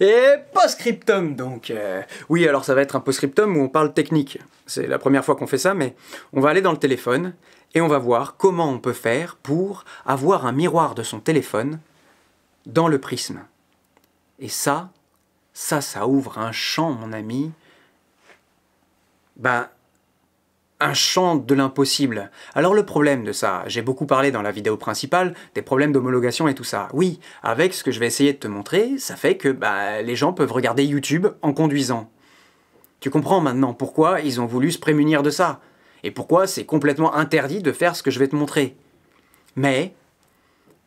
Et post-scriptum donc. Oui, alors ça va être un post-scriptum où on parle technique. C'est la première fois qu'on fait ça, mais on va aller dans le téléphone et on va voir comment on peut faire pour avoir un miroir de son téléphone dans le prisme. Et ça ouvre un champ, mon ami. Ben, un champ de l'impossible. Alors le problème de ça, j'ai beaucoup parlé dans la vidéo principale des problèmes d'homologation et tout ça. Oui, avec ce que je vais essayer de te montrer, ça fait que les gens peuvent regarder YouTube en conduisant. Tu comprends maintenant pourquoi ils ont voulu se prémunir de ça, et pourquoi c'est complètement interdit de faire ce que je vais te montrer. Mais,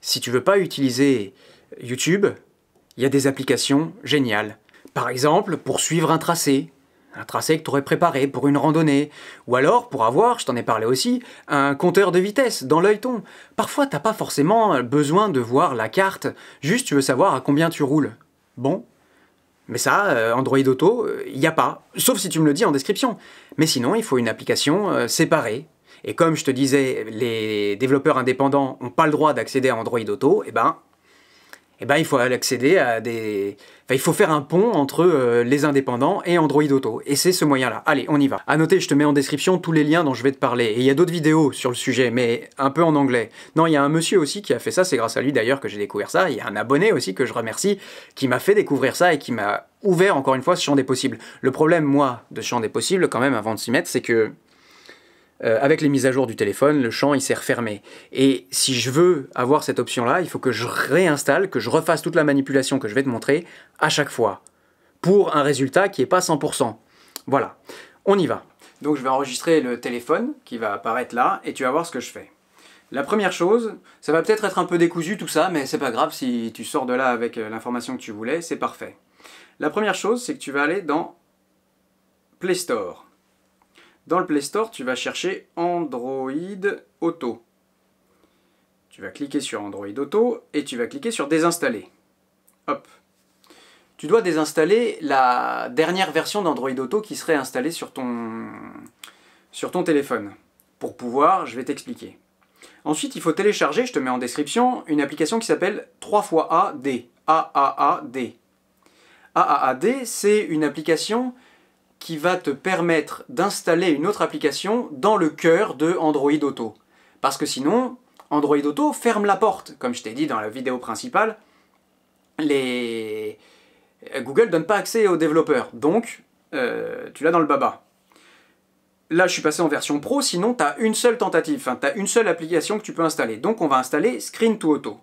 si tu veux pas utiliser YouTube, il y a des applications géniales. Par exemple, pour suivre un tracé que tu aurais préparé pour une randonnée, ou alors pour avoir, je t'en ai parlé aussi, un compteur de vitesse dans l'œilleton. Parfois, t'as pas forcément besoin de voir la carte, juste tu veux savoir à combien tu roules. Bon, mais ça, Android Auto, il n'y a pas, sauf si tu me le dis en description. Mais sinon, il faut une application séparée. Et comme je te disais, les développeurs indépendants n'ont pas le droit d'accéder à Android Auto, il faut accéder à des... Enfin, il faut faire un pont entre les indépendants et Android Auto. Et c'est ce moyen-là. Allez, on y va. À noter, je te mets en description tous les liens dont je vais te parler. Et il y a d'autres vidéos sur le sujet, mais un peu en anglais. Non, il y a un monsieur aussi qui a fait ça, c'est grâce à lui d'ailleurs que j'ai découvert ça. Il y a un abonné aussi que je remercie, qui m'a fait découvrir ça et qui m'a ouvert encore une fois ce champ des possibles. Le problème, moi, de ce champ des possibles, quand même, avant de s'y mettre, c'est que avec les mises à jour du téléphone, le champ il s'est refermé. Et si je veux avoir cette option-là, il faut que je réinstalle, que je refasse toute la manipulation que je vais te montrer à chaque fois, pour un résultat qui n'est pas 100%. Voilà, on y va. Donc je vais enregistrer le téléphone qui va apparaître là, et tu vas voir ce que je fais. La première chose, ça va peut-être être un peu décousu tout ça, mais c'est pas grave, si tu sors de là avec l'information que tu voulais, c'est parfait. La première chose, c'est que tu vas aller dans Play Store. Dans le Play Store, tu vas chercher Android Auto. Tu vas cliquer sur Android Auto et tu vas cliquer sur Désinstaller. Hop. Tu dois désinstaller la dernière version d'Android Auto qui serait installée sur ton téléphone. Pour pouvoir, je vais t'expliquer. Ensuite, il faut télécharger, je te mets en description, une application qui s'appelle 3xAD. AAAD. AAAD, c'est une application qui va te permettre d'installer une autre application dans le cœur de Android Auto. Parce que sinon, Android Auto ferme la porte. Comme je t'ai dit dans la vidéo principale, Google ne donne pas accès aux développeurs. Donc, tu l'as dans le baba. Là, je suis passé en version pro, sinon tu as une seule tentative. Enfin, tu as une seule application que tu peux installer. Donc, on va installer Screen to Auto.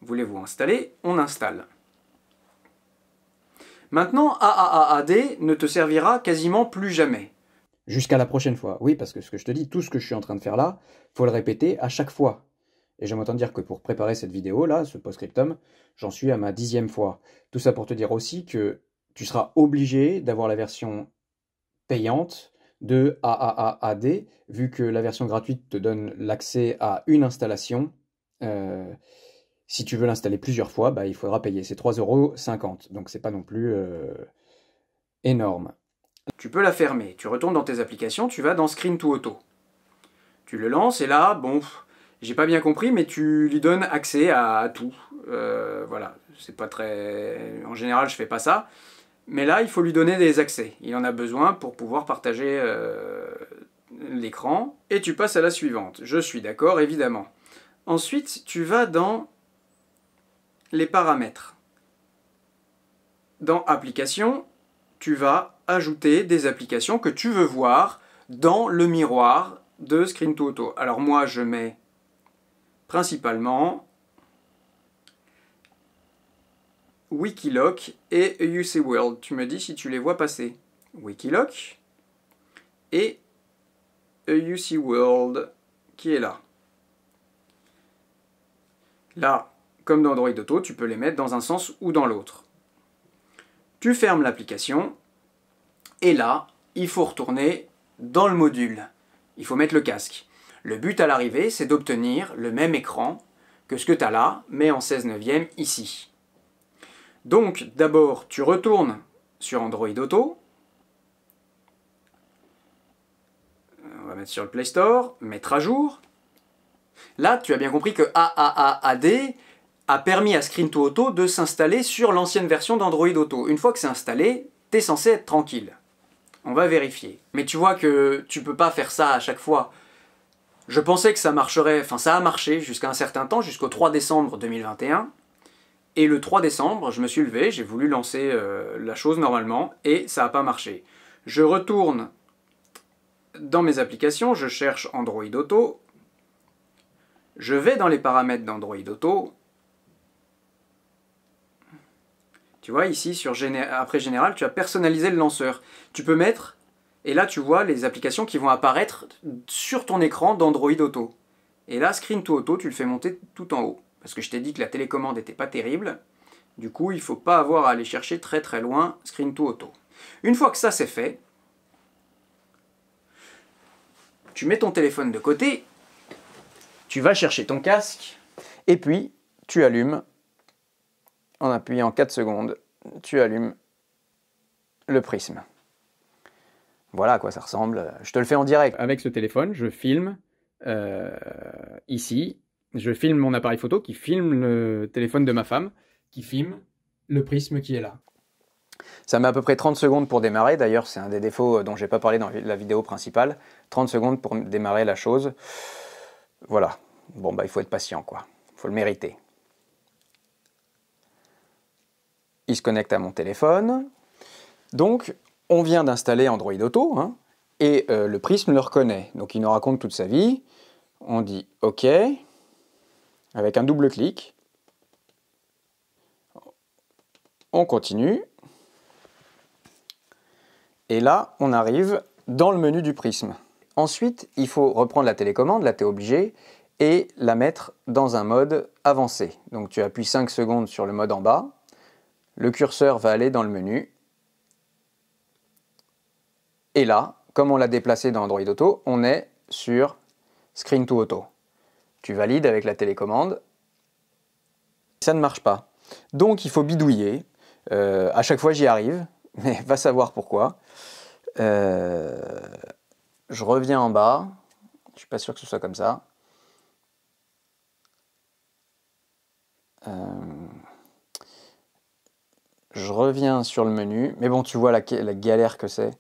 Voulez-vous installer? On installe. Maintenant, AAAD ne te servira quasiment plus jamais. Jusqu'à la prochaine fois. Oui, parce que ce que je te dis, tout ce que je suis en train de faire là, faut le répéter à chaque fois. Et j'aime autant dire que pour préparer cette vidéo-là, ce post-scriptum, j'en suis à ma 10e fois. Tout ça pour te dire aussi que tu seras obligé d'avoir la version payante de AAAD, vu que la version gratuite te donne l'accès à une installation. Si tu veux l'installer plusieurs fois, il faudra payer. C'est 3,50 €. Donc c'est pas non plus énorme. Tu peux la fermer. Tu retournes dans tes applications, tu vas dans Screen to Auto. Tu le lances et là, bon, j'ai pas bien compris, mais tu lui donnes accès à tout. Voilà, c'est pas très... En général, je fais pas ça. Mais là, il faut lui donner des accès. Il en a besoin pour pouvoir partager l'écran. Et tu passes à la suivante. Je suis d'accord, évidemment. Ensuite, tu vas dans les paramètres. Dans Applications, tu vas ajouter des applications que tu veux voir dans le miroir de Screen to Auto. Alors moi, je mets principalement Wikiloc et UC World. Tu me dis si tu les vois passer. Wikiloc et UC World qui est là. Là, comme dans Android Auto, tu peux les mettre dans un sens ou dans l'autre. Tu fermes l'application et là, il faut retourner dans le module. Il faut mettre le casque. Le but à l'arrivée, c'est d'obtenir le même écran que ce que tu as là, mais en 16/9 ici. Donc, d'abord, tu retournes sur Android Auto. On va mettre sur le Play Store, mettre à jour. Là, tu as bien compris que AAAD a permis à Screen2Auto de s'installer sur l'ancienne version d'Android Auto. Une fois que c'est installé, t'es censé être tranquille. On va vérifier. Mais tu vois que tu peux pas faire ça à chaque fois. Je pensais que ça marcherait, enfin ça a marché jusqu'à un certain temps, jusqu'au 3 décembre 2021. Et le 3 décembre, je me suis levé, j'ai voulu lancer la chose normalement, et ça n'a pas marché. Je retourne dans mes applications, je cherche Android Auto, je vais dans les paramètres d'Android Auto. Tu vois, ici, sur après Général, tu as personnalisé le lanceur. Tu peux mettre, et là tu vois les applications qui vont apparaître sur ton écran d'Android Auto. Et là, Screen2Auto, tu le fais monter tout en haut. Parce que je t'ai dit que la télécommande n'était pas terrible. Du coup, il ne faut pas avoir à aller chercher très très loin Screen2Auto. Une fois que ça c'est fait, tu mets ton téléphone de côté, tu vas chercher ton casque, et puis tu allumes, en appuyant 4 secondes, tu allumes le prisme. Voilà à quoi ça ressemble. Je te le fais en direct. Avec ce téléphone, je filme ici. Je filme mon appareil photo qui filme le téléphone de ma femme, qui filme le prisme qui est là. Ça met à peu près 30 secondes pour démarrer. D'ailleurs, c'est un des défauts dont je n'ai pas parlé dans la vidéo principale. 30 secondes pour démarrer la chose. Voilà. Bon, bah, il faut être patient, quoi. Il faut le mériter. Il se connecte à mon téléphone. Donc, on vient d'installer Android Auto, hein, et le prisme le reconnaît. Donc, il nous raconte toute sa vie. On dit OK, avec un double clic. On continue. Et là, on arrive dans le menu du prisme. Ensuite, il faut reprendre la télécommande, là tu es obligé, et la mettre dans un mode avancé. Donc tu appuies 5 secondes sur le mode en bas, le curseur va aller dans le menu, et là, comme on l'a déplacé dans Android Auto, on est sur Screen2Auto. Tu valides avec la télécommande, ça ne marche pas. Donc il faut bidouiller, à chaque fois j'y arrive, mais va savoir pourquoi. Je reviens en bas, je suis pas sûr que ce soit comme ça. Je reviens sur le menu, mais bon, tu vois la galère que c'est.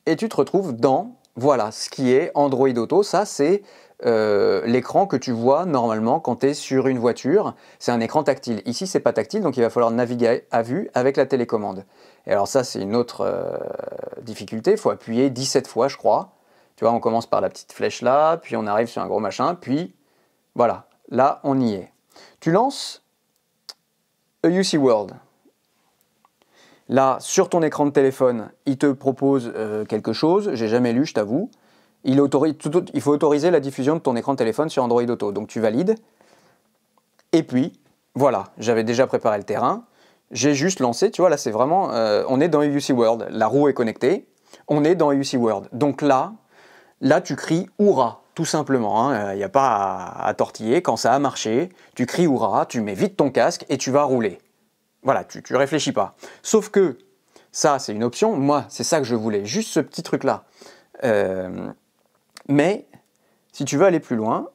Et tu te retrouves dans, voilà, ce qui est Android Auto. Ça, c'est l'écran que tu vois normalement quand tu es sur une voiture. C'est un écran tactile. Ici, c'est pas tactile, donc il va falloir naviguer à vue avec la télécommande. Et alors ça, c'est une autre difficulté. Il faut appuyer 17 fois, je crois. Tu vois, on commence par la petite flèche là, puis on arrive sur un gros machin, puis voilà, là, on y est. Tu lances a UC World. Là, sur ton écran de téléphone, il te propose quelque chose, j'ai jamais lu, je t'avoue. Il faut autoriser la diffusion de ton écran de téléphone sur Android Auto. Donc tu valides. Et puis, voilà, j'avais déjà préparé le terrain. J'ai juste lancé, tu vois, là c'est vraiment, on est dans UC World. La roue est connectée, on est dans UC World. Donc là tu cries « Hourra !» tout simplement. Il n'y a pas à tortiller. Quand ça a marché, tu cries « Hourra !», tu mets vite ton casque et tu vas rouler. Voilà, tu réfléchis pas. Sauf que ça, c'est une option. Moi, c'est ça que je voulais, juste ce petit truc-là. Mais si tu veux aller plus loin,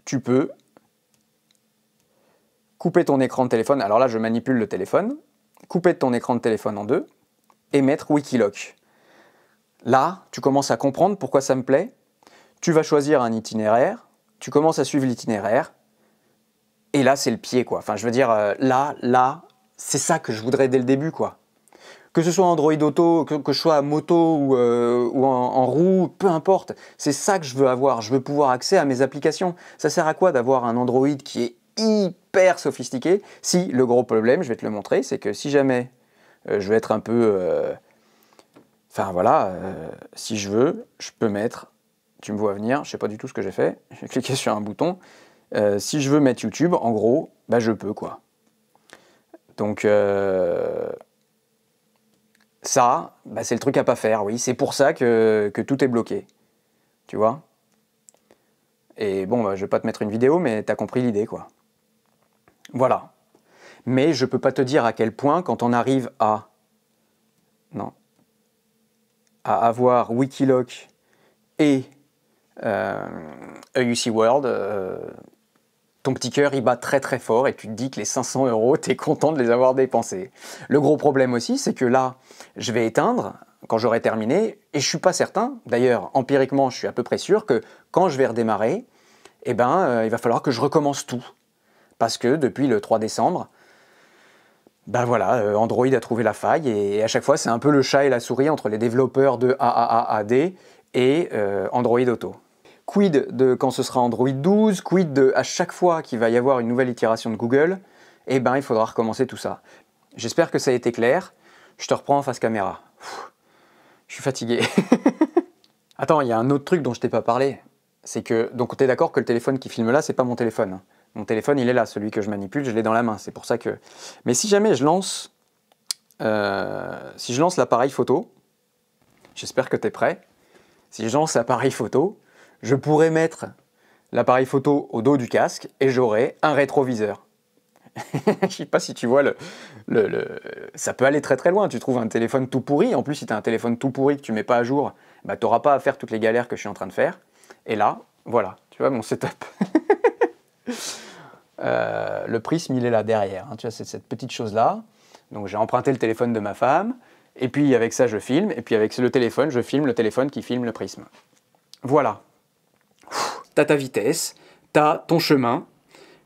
tu peux couper ton écran de téléphone. Alors là, je manipule le téléphone. Couper ton écran de téléphone en deux et mettre Wikiloc. Là, tu commences à comprendre pourquoi ça me plaît. Tu vas choisir un itinéraire. Tu commences à suivre l'itinéraire. Et là, c'est le pied, quoi. Enfin, je veux dire, là, c'est ça que je voudrais dès le début, quoi. Que ce soit Android Auto, que je sois à moto ou en roue, peu importe. C'est ça que je veux avoir. Je veux pouvoir accéder à mes applications. Ça sert à quoi d'avoir un Android qui est hyper sophistiqué? Si, le gros problème, je vais te le montrer, c'est que si jamais je veux être un peu... Enfin, voilà, si je veux, je peux mettre... Tu me vois venir, je sais pas du tout ce que j'ai fait. J'ai cliqué sur un bouton. Si je veux mettre YouTube, en gros, bah je peux, quoi. Donc, ça, bah c'est le truc à pas faire, oui. C'est pour ça que tout est bloqué. Tu vois? Et bon, bah, je vais pas te mettre une vidéo, mais t'as compris l'idée, quoi. Voilà. Mais je peux pas te dire à quel point, quand on arrive à... Non. À avoir Wikiloc et UC World, ton petit cœur il bat très très fort et tu te dis que les 500 €, tu es content de les avoir dépensés. Le gros problème aussi, c'est que là, je vais éteindre quand j'aurai terminé, et je suis pas certain, d'ailleurs empiriquement je suis à peu près sûr que quand je vais redémarrer, il va falloir que je recommence tout. Parce que depuis le 3 décembre, Android a trouvé la faille, et à chaque fois c'est un peu le chat et la souris entre les développeurs de AAAD et Android Auto. Quid de quand ce sera Android 12, quid de à chaque fois qu'il va y avoir une nouvelle itération de Google, il faudra recommencer tout ça. J'espère que ça a été clair, je te reprends en face caméra. Je suis fatigué. Attends, il y a un autre truc dont je t'ai pas parlé, c'est que, donc t'es d'accord que le téléphone qui filme là, c'est pas mon téléphone. Mon téléphone, il est là, celui que je manipule, je l'ai dans la main, c'est pour ça que... Mais si jamais je lance l'appareil photo, j'espère que tu es prêt, si je lance l'appareil photo, je pourrais mettre l'appareil photo au dos du casque et j'aurai un rétroviseur. Je sais pas si tu vois, ça peut aller très très loin, tu trouves un téléphone tout pourri, en plus si tu as un téléphone tout pourri que tu mets pas à jour, tu n'auras pas à faire toutes les galères que je suis en train de faire, et là, voilà, tu vois mon setup. Le prisme il est là derrière, hein, tu vois, c'est cette petite chose là, donc j'ai emprunté le téléphone de ma femme, et puis avec ça je filme, et puis avec le téléphone je filme le téléphone qui filme le prisme. Voilà. T'as ta vitesse, t'as ton chemin.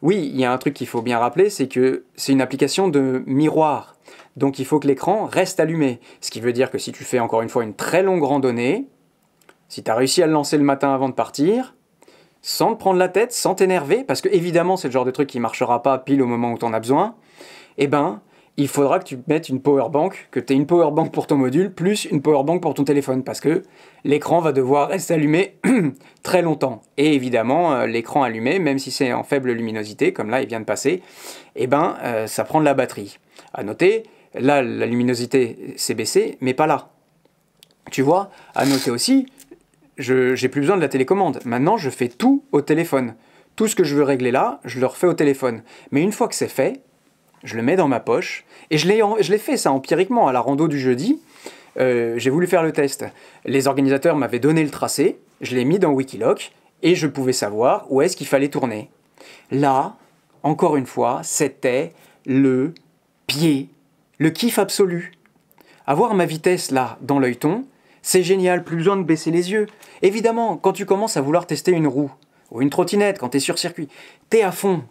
Oui, il y a un truc qu'il faut bien rappeler, c'est que c'est une application de miroir, donc il faut que l'écran reste allumé, ce qui veut dire que si tu fais encore une fois une très longue randonnée, si tu as réussi à le lancer le matin avant de partir, sans te prendre la tête, sans t'énerver, parce que évidemment c'est le genre de truc qui ne marchera pas pile au moment où tu en as besoin, il faudra que tu mettes une powerbank, que tu aies une powerbank pour ton module, plus une powerbank pour ton téléphone, parce que l'écran va devoir rester allumé très longtemps. Et évidemment, l'écran allumé, même si c'est en faible luminosité, comme là il vient de passer, ça prend de la batterie. À noter, là la luminosité s'est baissée, mais pas là. Tu vois, à noter aussi, j'ai plus besoin de la télécommande. Maintenant, je fais tout au téléphone. Tout ce que je veux régler là, je le refais au téléphone. Mais une fois que c'est fait, je le mets dans ma poche. Et je l'ai fait ça empiriquement à la rando du jeudi. J'ai voulu faire le test. Les organisateurs m'avaient donné le tracé, je l'ai mis dans Wikiloc et je pouvais savoir où est-ce qu'il fallait tourner. Là, encore une fois, c'était le pied, le kiff absolu. Avoir ma vitesse là, dans l'œilleton, c'est génial, plus besoin de baisser les yeux. Évidemment, quand tu commences à vouloir tester une roue, ou une trottinette, quand tu es sur circuit, t'es à fond.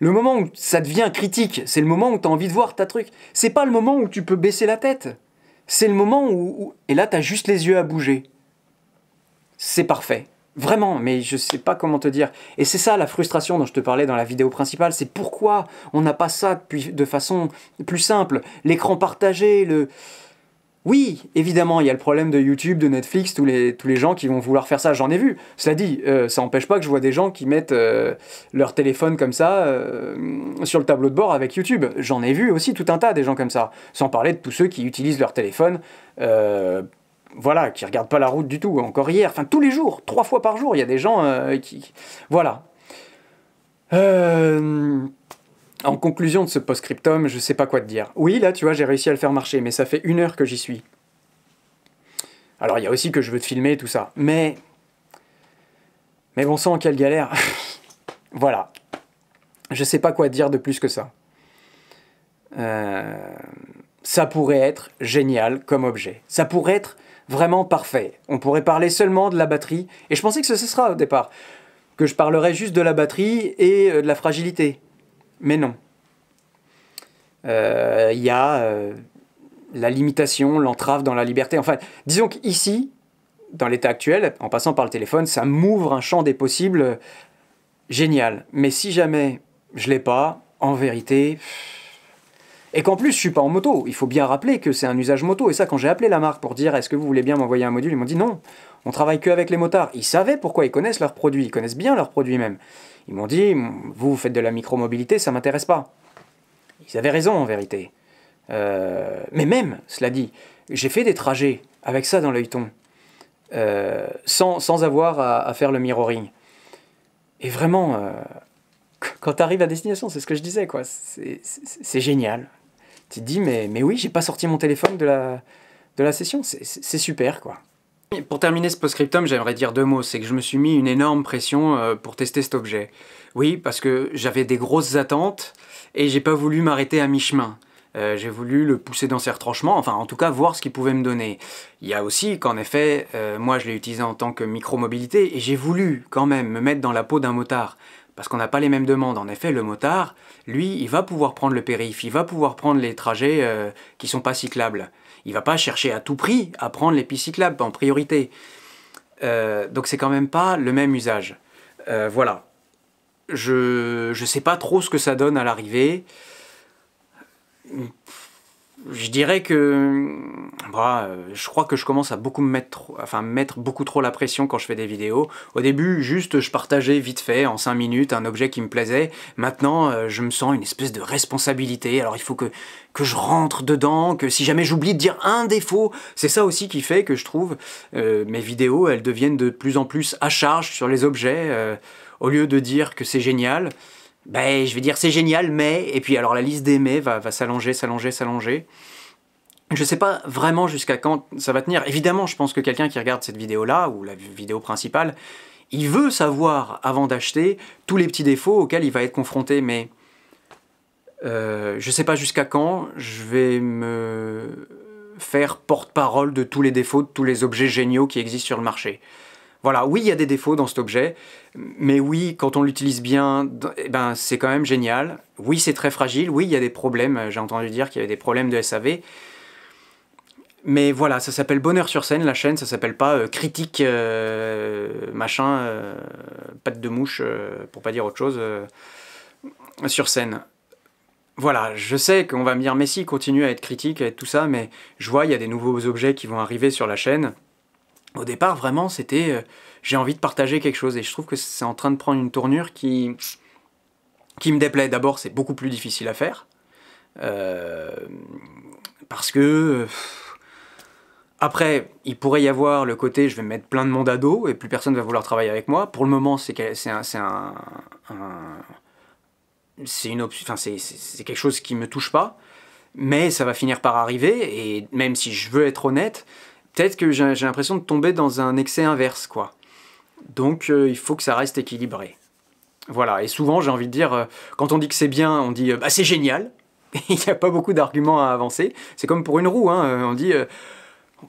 Le moment où ça devient critique, c'est le moment où tu as envie de voir ta truc. C'est pas le moment où tu peux baisser la tête. C'est le moment où... Et là, tu as juste les yeux à bouger. C'est parfait. Vraiment, mais je sais pas comment te dire. Et c'est ça la frustration dont je te parlais dans la vidéo principale. C'est pourquoi on n'a pas ça de façon plus simple. L'écran partagé, le... Oui, évidemment, il y a le problème de YouTube, de Netflix, tous les gens qui vont vouloir faire ça, j'en ai vu. Cela dit, ça n'empêche pas que je vois des gens qui mettent leur téléphone comme ça sur le tableau de bord avec YouTube. J'en ai vu aussi tout un tas des gens comme ça. Sans parler de tous ceux qui utilisent leur téléphone, qui regardent pas la route du tout. Encore hier, enfin tous les jours, 3 fois par jour, il y a des gens qui... Voilà. En conclusion de ce post-scriptum, je sais pas quoi te dire. Oui, là, tu vois, j'ai réussi à le faire marcher, mais ça fait 1 heure que j'y suis. Alors, il y a aussi que je veux te filmer, tout ça. Mais bon sang, quelle galère. Voilà. Je sais pas quoi te dire de plus que ça. Ça pourrait être génial comme objet. Ça pourrait être vraiment parfait. On pourrait parler seulement de la batterie. Et je pensais que ce sera au départ. Que je parlerais juste de la batterie et de la fragilité. Mais non. Il y a la limitation, l'entrave dans la liberté. Enfin, disons qu'ici, dans l'état actuel, en passant par le téléphone, ça m'ouvre un champ des possibles génial. Mais si jamais je l'ai pas, en vérité... Et qu'en plus, je suis pas en moto. Il faut bien rappeler que c'est un usage moto. Et ça, quand j'ai appelé la marque pour dire « Est-ce que vous voulez bien m'envoyer un module ?» Ils m'ont dit « Non, on travaille que avec les motards. » Ils savaient pourquoi, ils connaissent leurs produits. Ils connaissent bien leurs produits même. Ils m'ont dit « Vous faites de la micromobilité, ça m'intéresse pas. » Ils avaient raison en vérité. Mais même, cela dit, j'ai fait des trajets avec ça dans l'œilleton, sans avoir à faire le mirroring. Et vraiment, quand tu arrives à destination, c'est ce que je disais, quoi. C'est génial. Tu te dis, mais oui, j'ai pas sorti mon téléphone de la session. C'est super, quoi. Et pour terminer ce post-scriptum, j'aimerais dire 2 mots. C'est que je me suis mis une énorme pression pour tester cet objet. Oui, parce que j'avais des grosses attentes et j'ai pas voulu m'arrêter à mi-chemin. J'ai voulu le pousser dans ses retranchements, enfin en tout cas voir ce qu'il pouvait me donner. Il y a aussi qu'en effet, moi je l'ai utilisé en tant que micro-mobilité et j'ai voulu quand même me mettre dans la peau d'un motard. Parce qu'on n'a pas les mêmes demandes. En effet, le motard, lui, il va pouvoir prendre le périph', il va pouvoir prendre les trajets qui sont pas cyclables. Il va pas chercher à tout prix à prendre les pistes cyclables en priorité. Donc c'est quand même pas le même usage. Voilà. Je sais pas trop ce que ça donne à l'arrivée. Je dirais que je crois que je commence à beaucoup mettre beaucoup trop la pression quand je fais des vidéos. Au début, juste je partageais vite fait en 5 minutes un objet qui me plaisait. Maintenant, je me sens une espèce de responsabilité. Alors il faut que je rentre dedans, que si jamais j'oublie de dire un défaut, c'est ça aussi qui fait que je trouve mes vidéos, elles deviennent de plus en plus à charge sur les objets. Au lieu de dire que c'est génial, ben, je vais dire c'est génial, mais... Et puis alors la liste des mais va s'allonger, s'allonger, s'allonger. Je sais pas vraiment jusqu'à quand ça va tenir. Évidemment, je pense que quelqu'un qui regarde cette vidéo-là, ou la vidéo principale, il veut savoir, avant d'acheter, tous les petits défauts auxquels il va être confronté, mais... je sais pas jusqu'à quand je vais me faire porte-parole de tous les défauts, de tous les objets géniaux qui existent sur le marché. Voilà, oui, il y a des défauts dans cet objet, mais oui, quand on l'utilise bien, eh ben, c'est quand même génial. Oui, c'est très fragile, oui, il y a des problèmes, j'ai entendu dire qu'il y avait des problèmes de SAV. Mais voilà, ça s'appelle Bonheur sur scène, la chaîne, ça s'appelle pas critique machin, patte de mouche, pour pas dire autre chose, sur scène. Voilà, je sais qu'on va me dire, mais si, continue à être critique, à être tout ça, mais je vois, il y a des nouveaux objets qui vont arriver sur la chaîne. Au départ, vraiment, c'était... j'ai envie de partager quelque chose, et je trouve que c'est en train de prendre une tournure qui me déplaît. D'abord, c'est beaucoup plus difficile à faire, parce que... après, il pourrait y avoir le côté, je vais me mettre plein de monde à dos, et plus personne va vouloir travailler avec moi. Pour le moment, c'est quelque chose qui me touche pas, mais ça va finir par arriver, et même si je veux être honnête, peut-être que j'ai l'impression de tomber dans un excès inverse, quoi. Donc il faut que ça reste équilibré. Voilà, et souvent j'ai envie de dire, quand on dit que c'est bien, on dit bah c'est génial, il n'y a pas beaucoup d'arguments à avancer, c'est comme pour une roue, hein, on dit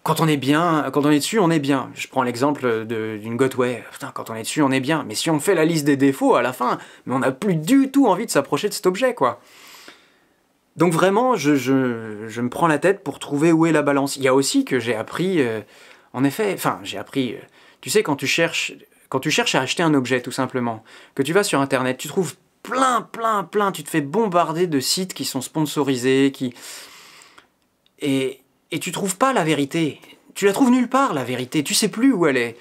quand on est bien, quand on est dessus, on est bien. Je prends l'exemple d'une Gotway, putain, quand on est dessus, on est bien, mais si on fait la liste des défauts à la fin, mais on n'a plus du tout envie de s'approcher de cet objet, quoi. Donc vraiment, je me prends la tête pour trouver où est la balance. Il y a aussi que j'ai appris, en effet, enfin j'ai appris, tu sais, quand tu cherches à acheter un objet tout simplement, que tu vas sur internet, tu trouves plein, tu te fais bombarder de sites qui sont sponsorisés, et tu trouves pas la vérité. Tu la trouves nulle part, la vérité, tu sais plus où elle est.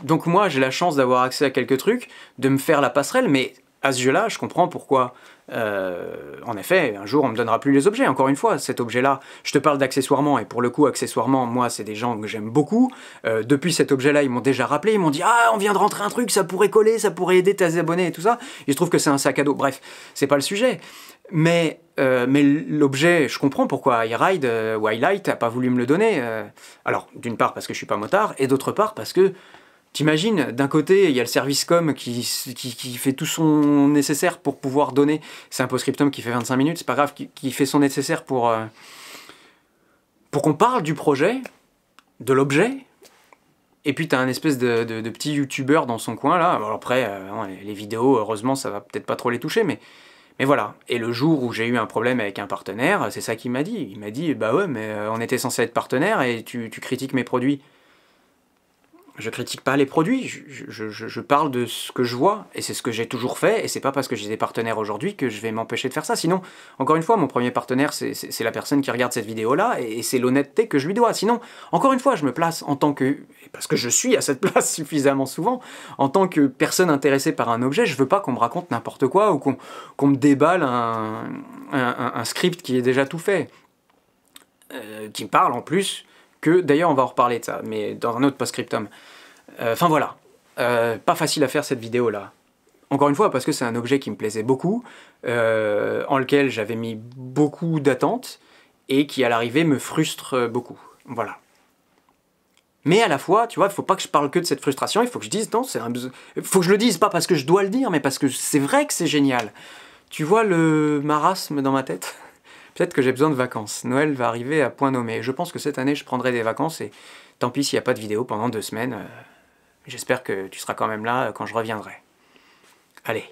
Donc moi j'ai la chance d'avoir accès à quelques trucs, de me faire la passerelle, mais... à ce jeu-là, je comprends pourquoi, en effet, un jour on me donnera plus les objets. Encore une fois, cet objet-là, je te parle d'accessoirement, et pour le coup, accessoirement, moi, c'est des gens que j'aime beaucoup. Depuis cet objet-là, ils m'ont déjà rappelé, ils m'ont dit « Ah, on vient de rentrer un truc, ça pourrait coller, ça pourrait aider tes abonnés et tout ça. » Et je trouve que c'est un sac à dos. Bref, c'est pas le sujet. Mais l'objet, je comprends pourquoi iRide ou iLight n'a pas voulu me le donner. Alors, d'une part parce que je suis pas motard, et d'autre part parce que t'imagines, d'un côté, il y a le service com qui fait tout son nécessaire pour pouvoir donner... C'est un post-scriptum qui fait 25 minutes, c'est pas grave, qui fait son nécessaire pour qu'on parle du projet, de l'objet, et puis t'as un espèce de petit youtubeur dans son coin, là. Alors après, les vidéos, heureusement, ça va peut-être pas trop les toucher, mais voilà. Et le jour où j'ai eu un problème avec un partenaire, c'est ça qu'il m'a dit. Il m'a dit, bah ouais, mais on était censé être partenaire et tu critiques mes produits. Je critique pas les produits, je parle de ce que je vois, et c'est ce que j'ai toujours fait, et c'est pas parce que j'ai des partenaires aujourd'hui que je vais m'empêcher de faire ça. Sinon, encore une fois, mon premier partenaire, c'est la personne qui regarde cette vidéo-là, et c'est l'honnêteté que je lui dois. Sinon, encore une fois, je me place en tant que... parce que je suis à cette place suffisamment souvent, en tant que personne intéressée par un objet, je veux pas qu'on me raconte n'importe quoi, ou qu'on me déballe un script qui est déjà tout fait. Qui me parle en plus... que, d'ailleurs on va en reparler de ça, mais dans un autre post-scriptum. Enfin voilà, pas facile à faire cette vidéo là. Encore une fois, parce que c'est un objet qui me plaisait beaucoup, en lequel j'avais mis beaucoup d'attentes, et qui à l'arrivée me frustre beaucoup. Voilà. Mais à la fois, tu vois, il faut pas que je parle que de cette frustration, il faut que je dise non, c'est un besoin. Il faut que je le dise, pas parce que je dois le dire, mais parce que c'est vrai que c'est génial. Tu vois le marasme dans ma tête? Peut-être que j'ai besoin de vacances. Noël va arriver à point nommé. Je pense que cette année, je prendrai des vacances et tant pis s'il n'y a pas de vidéo pendant 2 semaines. J'espère que tu seras quand même là quand je reviendrai. Allez.